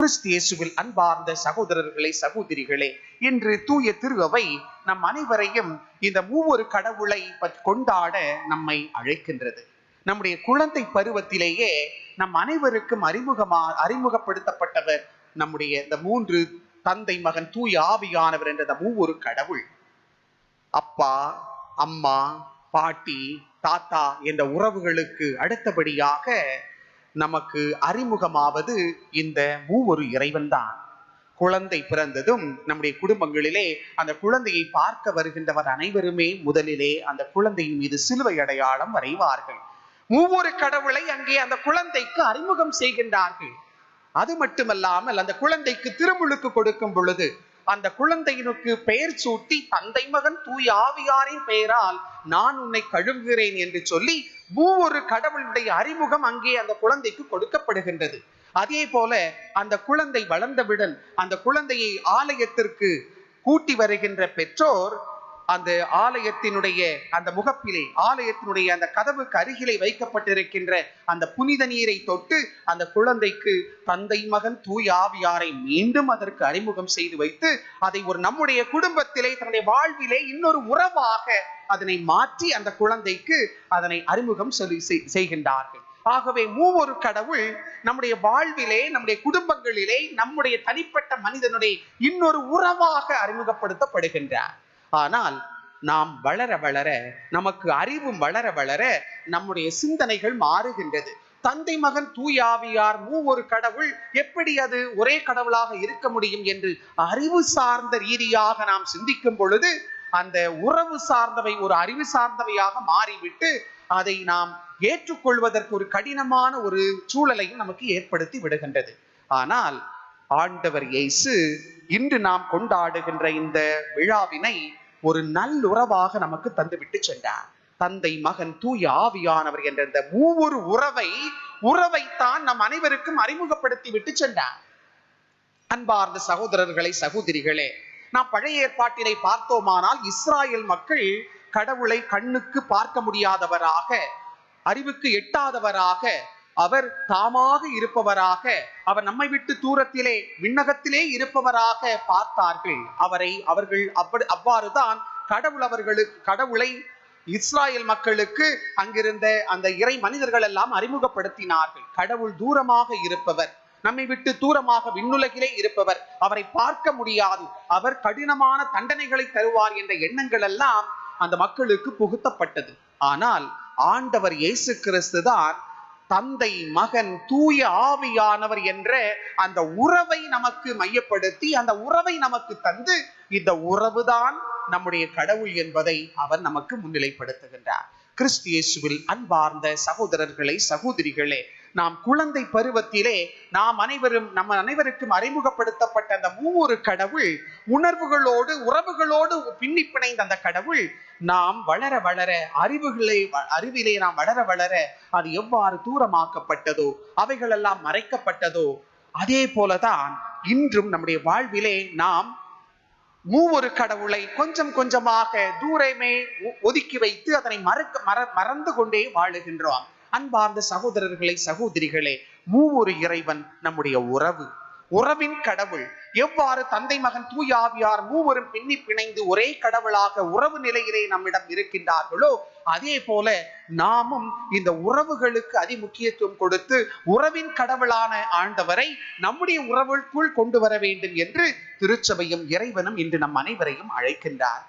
கிறிஸ்து இயேசுவில் அன்பார்ந்த சகோதரர்களே, சகோதரிகளே, இன்று தூய திருஅவை நம் அனைவரையும் இந்த மூவொரு கடவுளை கொண்டாட நம்மை அழைக்கின்றது. நம்முடைய குழந்தை பருவத்திலேயே நம் அனைவருக்கும் அறிமுகப்படுத்தப்பட்டவர் நம்முடைய இந்த மூன்று தந்தை, மகன், தூய ஆவியானவர் என்ற மூவொரு கடவுள். அப்பா, அம்மா, பாட்டி, தாத்தா என்ற உறவுகளுக்கு அடுத்தபடியாக நமக்கு அறிமுகமாவது இந்த மூவொரு இறைவன் தான். குழந்தை பிறந்ததும் நம்முடைய குடும்பங்களிலே அந்த குழந்தையை பார்க்க வருகின்றவர் அனைவருமே முதலிலே அந்த குழந்தையின் மீது சிலுவை அடையாளம் வரைவார்கள். மூவொரு கடவுளை அங்கே அந்த குழந்தைக்கு அறிமுகம் செய்கின்றார்கள். அது மட்டுமல்லாமல் அந்த குழந்தைக்கு திருமுழுக்கு கொடுக்கும் பொழுது அந்த குழந்தையினுக்கு பெயர் சூட்டி தந்தை, மகன், தூய ஆவியாரின் பெயரால் நான் உன்னை கழுவுகிறேன் என்று சொல்லி மூவொரு கடவுளுடைய அறிமுகம் அங்கே அந்த குழந்தைக்கு கொடுக்கப்படுகின்றது. அதே போல அந்த குழந்தை வளர்ந்தவுடன் அந்த குழந்தையை ஆலயத்திற்கு கூட்டி வருகின்ற பெற்றோர் அந்த ஆலயத்தினுடைய அந்த முகப்பிலே, ஆலயத்தினுடைய அந்த கதவுக்கு அருகிலே வைக்கப்பட்டிருக்கின்ற அந்த புனித நீரை தொட்டு அந்த குழந்தைக்கு தந்தை, மகன், தூய ஆவியாரை மீண்டும் அதற்கு அறிமுகம் செய்து வைத்து அதை ஒரு நம்முடைய குடும்பத்திலே தன்னுடைய வாழ்விலே இன்னொரு உறவாக அதனை மாற்றி அந்த குழந்தைக்கு அதனை அறிமுகம் செய்கின்றார்கள். ஆகவே மூவொரு கடவுள் நம்முடைய வாழ்விலே, நம்முடைய குடும்பங்களிலே, நம்முடைய தனிப்பட்ட மனிதனுடைய இன்னொரு உறவாக அறிமுகப்படுத்தப்படுகின்றார். ஆனால் நாம் வளர வளர, நமக்கு அறிவும் வளர வளர நம்முடைய சிந்தனைகள் மாறுகின்றது. தந்தை, மகன், தூய ஆவியார் மூவொரு கடவுள் எப்படி அது ஒரே கடவுளாக இருக்க முடியும் என்று அறிவு சார்ந்த ரீதியாக நாம் சிந்திக்கும் பொழுது அந்த உறவு சார்ந்தவை ஒரு அறிவு சார்ந்தவையாக மாறிவிட்டு அதை நாம் ஏற்றுக்கொள்வதற்கு ஒரு கடினமான ஒரு சூழலையும் நமக்கு ஏற்படுத்தி விடுகின்றது. ஆனால் ஆண்டவர் இயேசு இன்று நாம் கொண்டாடுகின்ற இந்த விழாவினை ஒரு நல்லுறவாக நமக்கு தந்துவிட்டு சென்றார். தந்தை, மகன், தூய ஆவியானவர் என்ற இந்த மூவொரு உறவைத்தான் நம் அனைவருக்கும் அறிமுகப்படுத்தி விட்டு சென்றார். அன்பார்ந்த சகோதரர்களே, சகோதரிகளே, நாம் பழைய ஏற்பாட்டினை பார்த்தோமானால் இஸ்ராயல் மக்கள் கடவுளை கண்ணுக்கு பார்க்க முடியாதவராக, அறிவுக்கு எட்டாதவராக, அவர் தாமாக இருப்பவராக, அவர் நம்மை விட்டு தூரத்திலே விண்ணகத்திலே இருப்பவராக பார்த்தார்கள். அவர்கள் அவ்வாறுதான் கடவுளை இஸ்ராயல் மக்களுக்கு அங்கிருந்த அந்த இறை மனிதர்கள் எல்லாம் அறிமுகப்படுத்தினார்கள். கடவுள் தூரமாக இருப்பவர், நம்மை விட்டு தூரமாக விண்ணுலகிலே இருப்பவர், அவரை பார்க்க முடியாது, அவர் கடினமான தண்டனைகளை தருவார் என்ற எண்ணங்கள் எல்லாம் அந்த மக்களுக்கு புகுத்தப்பட்டது. ஆனால் ஆண்டவர் இயேசு கிறிஸ்து தான் தந்தை, மகன், தூய ஆவியானவர் என்ற அந்த உறவை நமக்கு மையப்படுத்தி அந்த உறவை நமக்கு தந்து இந்த உறவுதான் நம்முடைய கடவுள் என்பதை அவர் நமக்கு முன்னிலைப்படுத்துகின்றார். கிறிஸ்து இயேசுவில் அன்பார்ந்த சகோதரர்களே, சகோதரிகளே, நாம் குழந்தை பருவத்திலே நம்ம அனைவருக்கும் அறிமுகப்படுத்தப்பட்ட அந்த மூவொரு கடவுள் உணர்வுகளோடு, உறவுகளோடு பின்னி பிணைந்த அந்த கடவுள் நாம் வளர வளர, அறிவிலே நாம் வளர வளர அது எவ்வாறு தூரமாக்கப்பட்டதோ, அவைகளெல்லாம் மறைக்கப்பட்டதோ, அதே போலதான் இன்றும் நம்முடைய வாழ்விலே நாம் மூவொரு கடவுளை கொஞ்சம் கொஞ்சமாக தூரமே ஒதுக்கி வைத்து அதனை மறந்து கொண்டே வாழுகின்றோம். அன்பார்ந்த சகோதரர்களே, சகோதரிகளே, மூவொரு இறைவன் நம்முடைய உறவின் கடவுள். எவ்வாறு தந்தை, மகன், தூய ஆவியார் மூவரும் பின்னி பிணைந்து ஒரே கடவுளாக உறவு நிலையிலே நம்மிடம் இருக்கின்றார்களோ, அதே போல நாமும் இந்த உறவுகளுக்கு அதிமுக்கியத்துவம் கொடுத்து உறவின் கடவுளான ஆண்டவரை நம்முடைய உறவுக்குள் கொண்டு வர வேண்டும் என்று திருச்சபையும் இறைவனும் இன்று நம் அனைவரையும் அழைக்கின்றார்.